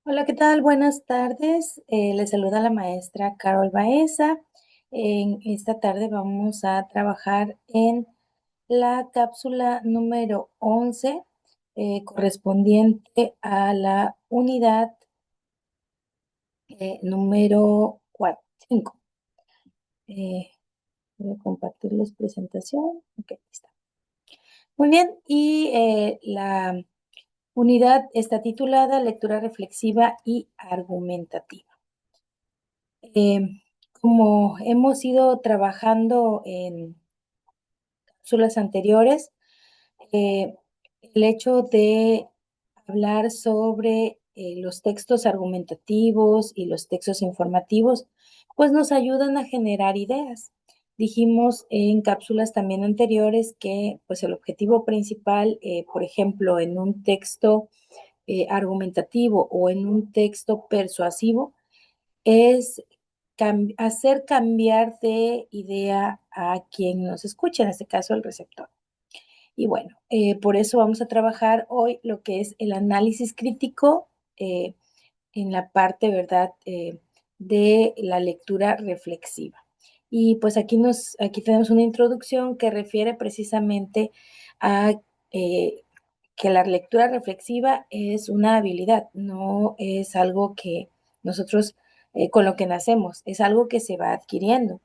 Hola, ¿qué tal? Buenas tardes. Les saluda la maestra Carol Baeza. En esta tarde vamos a trabajar en la cápsula número 11, correspondiente a la unidad número 5. Voy a compartirles presentación. Ok, ahí está. Muy bien, y la unidad está titulada Lectura reflexiva y argumentativa. Eh, Como hemos ido trabajando en cápsulas anteriores, eh, el hecho de hablar sobre los textos argumentativos y los textos informativos, pues nos ayudan a generar ideas. Dijimos en cápsulas también anteriores que pues el objetivo principal, por ejemplo, en un texto argumentativo o en un texto persuasivo, es hacer cambiar de idea a quien nos escucha, en este caso el receptor. Y bueno, por eso vamos a trabajar hoy lo que es el análisis crítico eh, en la parte, ¿verdad?, de la lectura reflexiva. Y pues aquí tenemos una introducción que refiere precisamente a eh, que la lectura reflexiva es una habilidad, no es algo que nosotros con lo que nacemos, es algo que se va adquiriendo.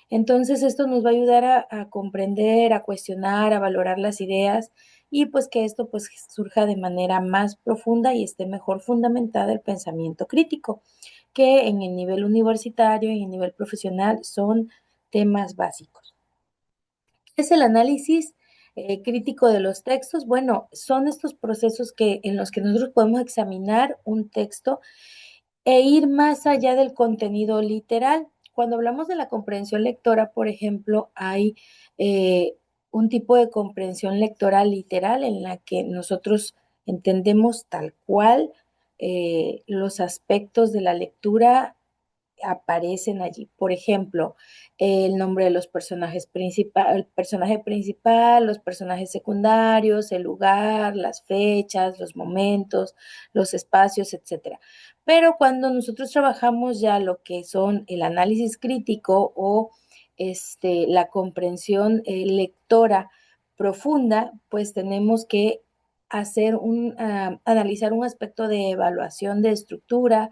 Entonces esto nos va a ayudar a comprender, a cuestionar, a valorar las ideas y pues que esto pues surja de manera más profunda y esté mejor fundamentada el pensamiento crítico, que en el nivel universitario y en el nivel profesional son temas básicos. ¿Qué es el análisis crítico de los textos? Bueno, son estos procesos en los que nosotros podemos examinar un texto e ir más allá del contenido literal. Cuando hablamos de la comprensión lectora, por ejemplo, hay eh, un tipo de comprensión lectora literal en la que nosotros entendemos tal cual los aspectos de la lectura aparecen allí. Por ejemplo, el nombre de los personajes principal, el personaje principal, los personajes secundarios, el lugar, las fechas, los momentos, los espacios, etcétera. Pero cuando nosotros trabajamos ya lo que son el análisis crítico o la comprensión lectora profunda, pues tenemos que analizar un aspecto de evaluación de estructura,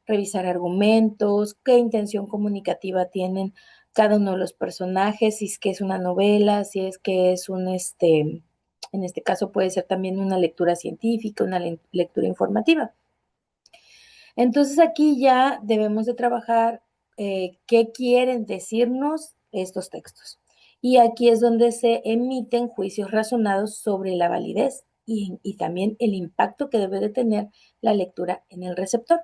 revisar argumentos, qué intención comunicativa tienen cada uno de los personajes, si es que es una novela, si es que es en este caso puede ser también una lectura científica, una lectura informativa. Entonces aquí ya debemos de trabajar qué quieren decirnos estos textos. Y aquí es donde se emiten juicios razonados sobre la validez y también el impacto que debe de tener la lectura en el receptor.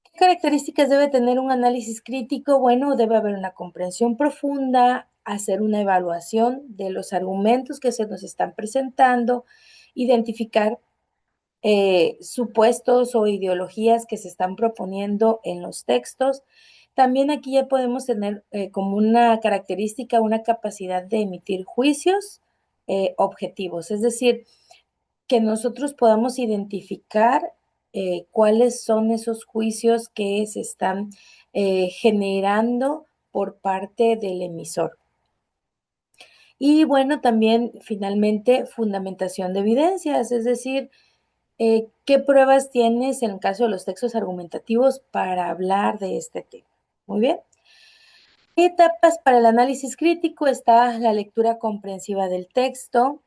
¿Qué características debe tener un análisis crítico? Bueno, debe haber una comprensión profunda, hacer una evaluación de los argumentos que se nos están presentando, identificar supuestos o ideologías que se están proponiendo en los textos. También aquí ya podemos tener como una característica una capacidad de emitir juicios objetivos, es decir, que nosotros podamos identificar cuáles son esos juicios que se están generando por parte del emisor. Y bueno, también finalmente fundamentación de evidencias, es decir, ¿qué pruebas tienes en el caso de los textos argumentativos para hablar de este tema? Muy bien. ¿Qué etapas para el análisis crítico? Está la lectura comprensiva del texto,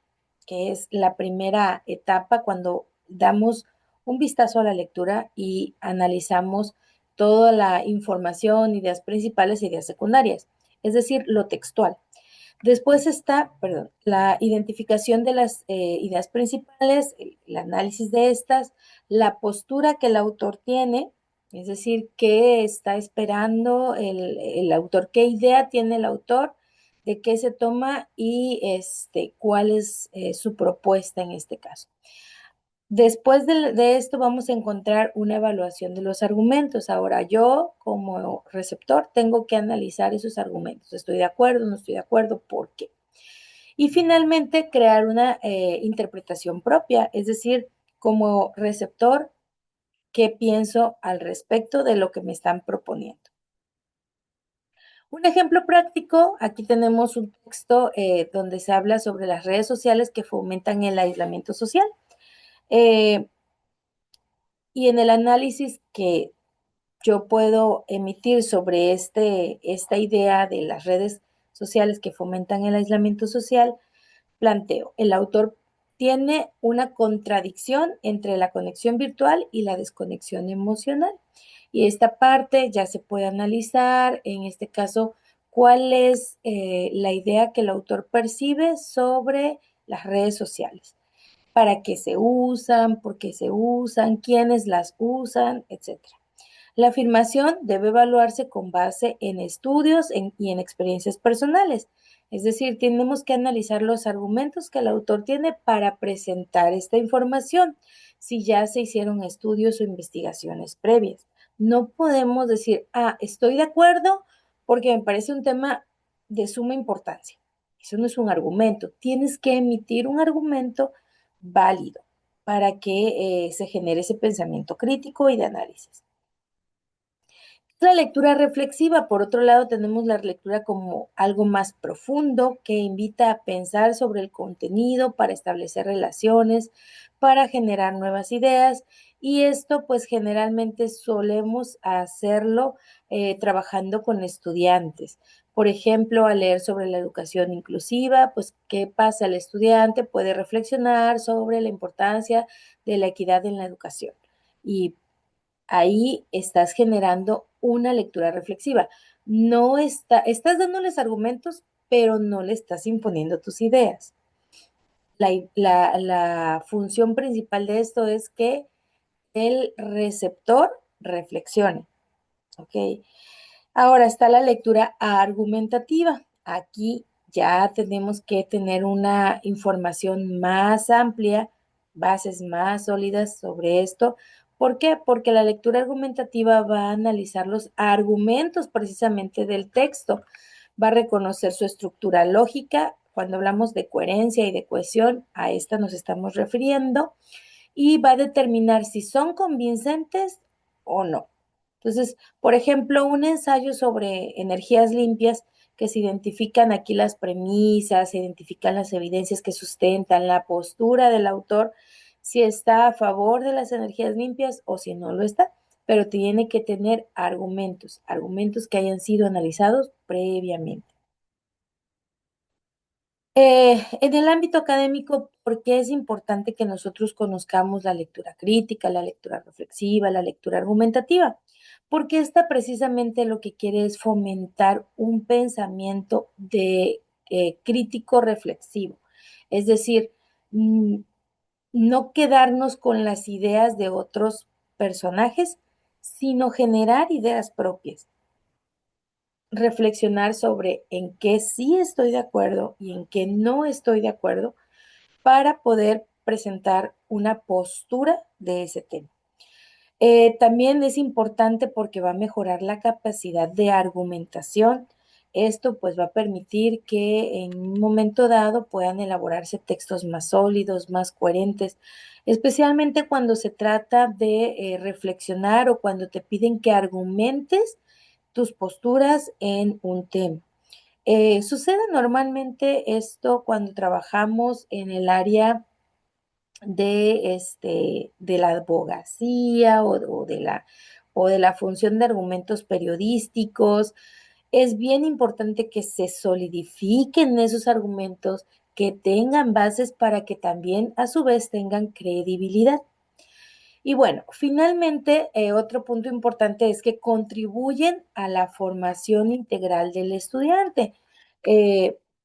que es la primera etapa cuando damos un vistazo a la lectura y analizamos toda la información, ideas principales y ideas secundarias, es decir, lo textual. Después está, perdón, la identificación de las ideas principales, el análisis de estas, la postura que el autor tiene, es decir, qué está esperando el autor, qué idea tiene el autor, de qué se toma y cuál es su propuesta en este caso. Después de esto vamos a encontrar una evaluación de los argumentos. Ahora yo como receptor tengo que analizar esos argumentos. ¿Estoy de acuerdo? ¿No estoy de acuerdo? ¿Por qué? Y finalmente crear una interpretación propia, es decir, como receptor qué pienso al respecto de lo que me están proponiendo. Un ejemplo práctico, aquí tenemos un texto donde se habla sobre las redes sociales que fomentan el aislamiento social. Eh, y en el análisis que yo puedo emitir sobre esta idea de las redes sociales que fomentan el aislamiento social, planteo, el autor tiene una contradicción entre la conexión virtual y la desconexión emocional. Y esta parte ya se puede analizar, en este caso, cuál es la idea que el autor percibe sobre las redes sociales, para qué se usan, por qué se usan, quiénes las usan, etcétera. La afirmación debe evaluarse con base en estudios y en experiencias personales. Es decir, tenemos que analizar los argumentos que el autor tiene para presentar esta información, si ya se hicieron estudios o investigaciones previas. No podemos decir, estoy de acuerdo porque me parece un tema de suma importancia. Eso no es un argumento. Tienes que emitir un argumento válido para que se genere ese pensamiento crítico y de análisis. La lectura reflexiva, por otro lado, tenemos la lectura como algo más profundo que invita a pensar sobre el contenido para establecer relaciones, para generar nuevas ideas y esto pues generalmente solemos hacerlo trabajando con estudiantes. Por ejemplo, al leer sobre la educación inclusiva, pues qué pasa, el estudiante puede reflexionar sobre la importancia de la equidad en la educación y ahí estás generando una lectura reflexiva. No estás dándoles argumentos, pero no le estás imponiendo tus ideas. La función principal de esto es que el receptor reflexione. ¿Ok? Ahora está la lectura argumentativa. Aquí ya tenemos que tener una información más amplia, bases más sólidas sobre esto. ¿Por qué? Porque la lectura argumentativa va a analizar los argumentos precisamente del texto, va a reconocer su estructura lógica. Cuando hablamos de coherencia y de cohesión, a esta nos estamos refiriendo y va a determinar si son convincentes o no. Entonces, por ejemplo, un ensayo sobre energías limpias que se identifican aquí las premisas, se identifican las evidencias que sustentan la postura del autor, si está a favor de las energías limpias o si no lo está, pero tiene que tener argumentos, argumentos que hayan sido analizados previamente. En el ámbito académico, ¿por qué es importante que nosotros conozcamos la lectura crítica, la lectura reflexiva, la lectura argumentativa? Porque esta precisamente lo que quiere es fomentar un pensamiento de crítico reflexivo. Es decir, mm, no quedarnos con las ideas de otros personajes, sino generar ideas propias, reflexionar sobre en qué sí estoy de acuerdo y en qué no estoy de acuerdo para poder presentar una postura de ese tema. También es importante porque va a mejorar la capacidad de argumentación. Esto pues va a permitir que en un momento dado puedan elaborarse textos más sólidos, más coherentes, especialmente cuando se trata de reflexionar o cuando te piden que argumentes tus posturas en un tema. Sucede normalmente esto cuando trabajamos en el área de la abogacía o de la función de argumentos periodísticos. Es bien importante que se solidifiquen esos argumentos, que tengan bases para que también a su vez tengan credibilidad. Y bueno, finalmente, otro punto importante es que contribuyen a la formación integral del estudiante.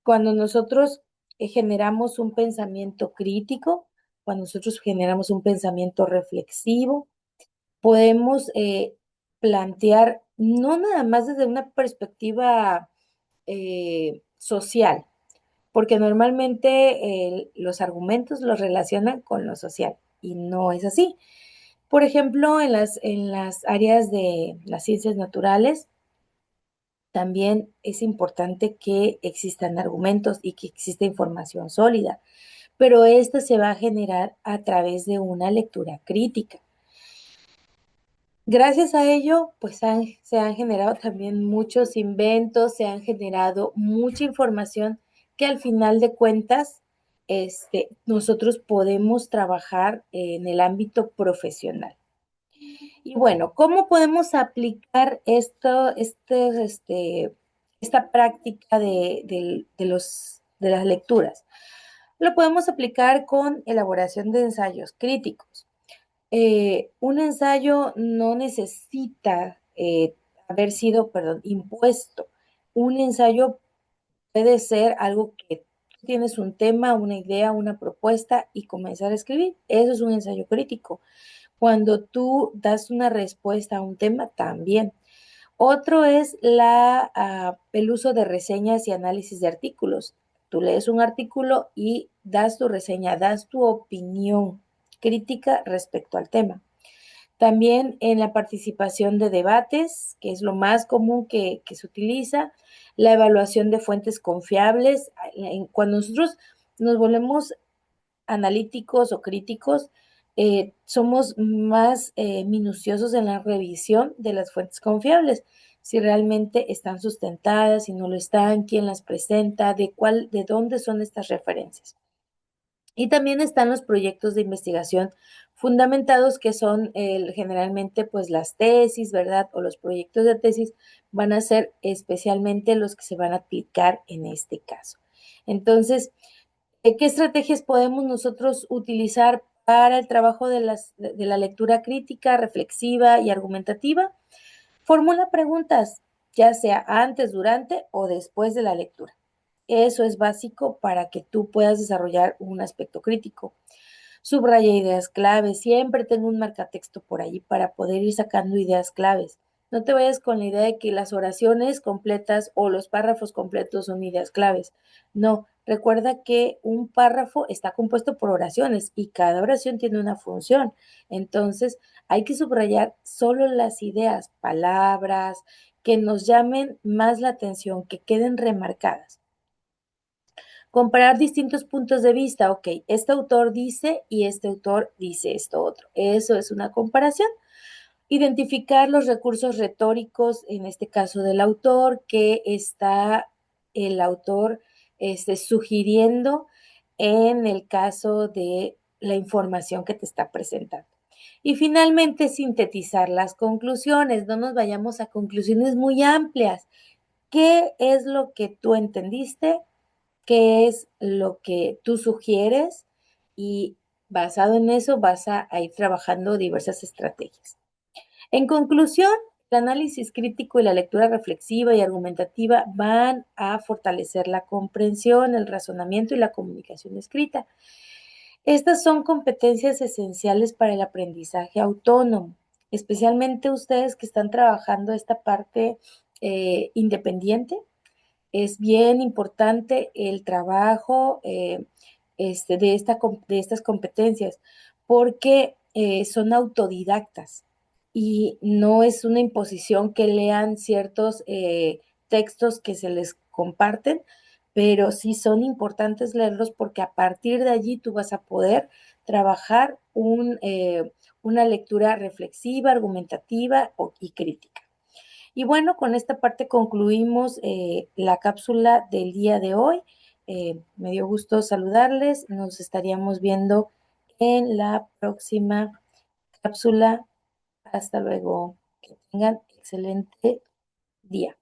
Cuando nosotros generamos un pensamiento crítico, cuando nosotros generamos un pensamiento reflexivo, podemos plantear no nada más desde una perspectiva social, porque normalmente los argumentos los relacionan con lo social y no es así. Por ejemplo, en las áreas de las ciencias naturales, también es importante que existan argumentos y que exista información sólida, pero esta se va a generar a través de una lectura crítica. Gracias a ello, pues se han generado también muchos inventos, se han generado mucha información que al final de cuentas, nosotros podemos trabajar en el ámbito profesional. Y bueno, ¿cómo podemos aplicar esta práctica de las lecturas? Lo podemos aplicar con elaboración de ensayos críticos. Un ensayo no necesita haber sido, perdón, impuesto. Un ensayo puede ser algo que tú tienes un tema, una idea, una propuesta y comenzar a escribir. Eso es un ensayo crítico. Cuando tú das una respuesta a un tema, también. Otro es el uso de reseñas y análisis de artículos. Tú lees un artículo y das tu reseña, das tu opinión crítica respecto al tema. También en la participación de debates, que es lo más común que se utiliza, la evaluación de fuentes confiables. Cuando nosotros nos volvemos analíticos o críticos, somos más minuciosos en la revisión de las fuentes confiables, si realmente están sustentadas, si no lo están, quién las presenta, de dónde son estas referencias. Y también están los proyectos de investigación fundamentados, que son generalmente pues las tesis, ¿verdad? O los proyectos de tesis van a ser especialmente los que se van a aplicar en este caso. Entonces, ¿qué estrategias podemos nosotros utilizar para el trabajo de la lectura crítica, reflexiva y argumentativa? Formula preguntas, ya sea antes, durante o después de la lectura. Eso es básico para que tú puedas desarrollar un aspecto crítico. Subraya ideas claves. Siempre tengo un marcatexto por ahí para poder ir sacando ideas claves. No te vayas con la idea de que las oraciones completas o los párrafos completos son ideas claves. No, recuerda que un párrafo está compuesto por oraciones y cada oración tiene una función. Entonces, hay que subrayar solo las ideas, palabras que nos llamen más la atención, que queden remarcadas. Comparar distintos puntos de vista. Ok, este autor dice y este autor dice esto otro. Eso es una comparación. Identificar los recursos retóricos, en este caso del autor, que está el autor sugiriendo en el caso de la información que te está presentando. Y finalmente, sintetizar las conclusiones. No nos vayamos a conclusiones muy amplias. ¿Qué es lo que tú entendiste? ¿Qué es lo que tú sugieres? Y basado en eso vas a ir trabajando diversas estrategias. En conclusión, el análisis crítico y la lectura reflexiva y argumentativa van a fortalecer la comprensión, el razonamiento y la comunicación escrita. Estas son competencias esenciales para el aprendizaje autónomo, especialmente ustedes que están trabajando esta parte independiente. Es bien importante el trabajo de estas competencias porque son autodidactas y no es una imposición que lean ciertos textos que se les comparten, pero sí son importantes leerlos porque a partir de allí tú vas a poder trabajar una lectura reflexiva, argumentativa y crítica. Y bueno, con esta parte concluimos la cápsula del día de hoy. Me dio gusto saludarles. Nos estaríamos viendo en la próxima cápsula. Hasta luego. Que tengan excelente día.